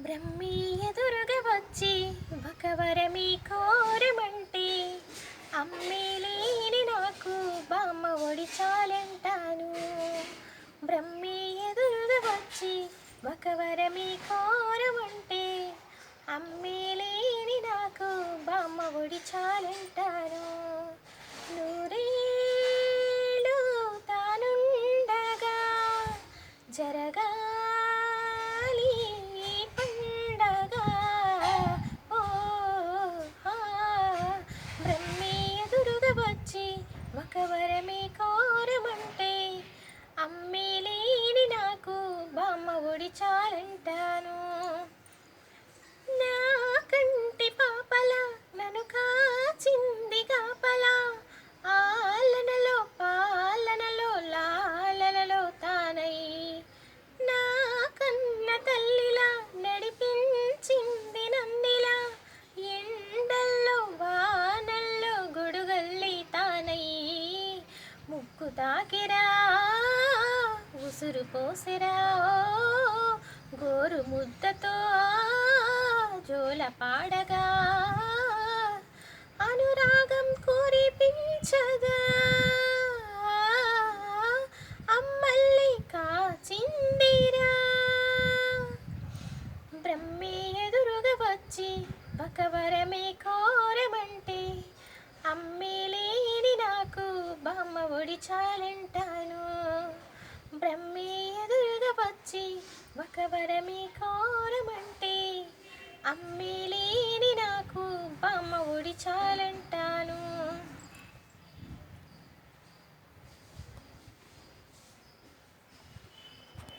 బ్రహ్మి ఎదురుగా వచ్చి ఒక వరమి కోరమంటే అమ్మే లేని నాకు బామ్మ ఒడి చాలంటాను. బ్రహ్మి ఎదురుగా వచ్చి ఒక వరమి కోరమంటే అమ్మే లేని నాకు బామ్మ ఒడి చాలంటాను. నూరేళ్ళు తానుండగా జరగాలి ఈ పండగ. ఓ ఆ, బ్రహ్మి ఎదురుగా వచ్చి ఒక వరమే కోరమంటే అమ్మే లేని నాకు బామ్మ ఒడి చాలంటాను. నా కంటి పాపలా నన్ను కాచింది కాపలా, ఆలనలో పాలనలో లాలనలో తానై నా కన్న తల్లిలా నడిపించింది నన్నిలా, ఎండల్లో వానల్లో గొడుగల్లి తానై ముక్కు తాకిరా ఉసురు పోసిరా గోరు ముద్దతో జోల పాడగా అనురాగం కురిపించగా అమ్మల్ని కాచిందిరా. బ్రహ్మి ఎదురుగా వచ్చి ఒక వరమే కోరమంటే అమ్మే లేని నాకు బామ్మ ఒడి చాలంటాను. బ్రహ్మి ఎదురుగా వచ్చి ఒక వరమే కోరమంటే అమ్మే లేని నాకు బామ్మ ఒడి చాలంటాను.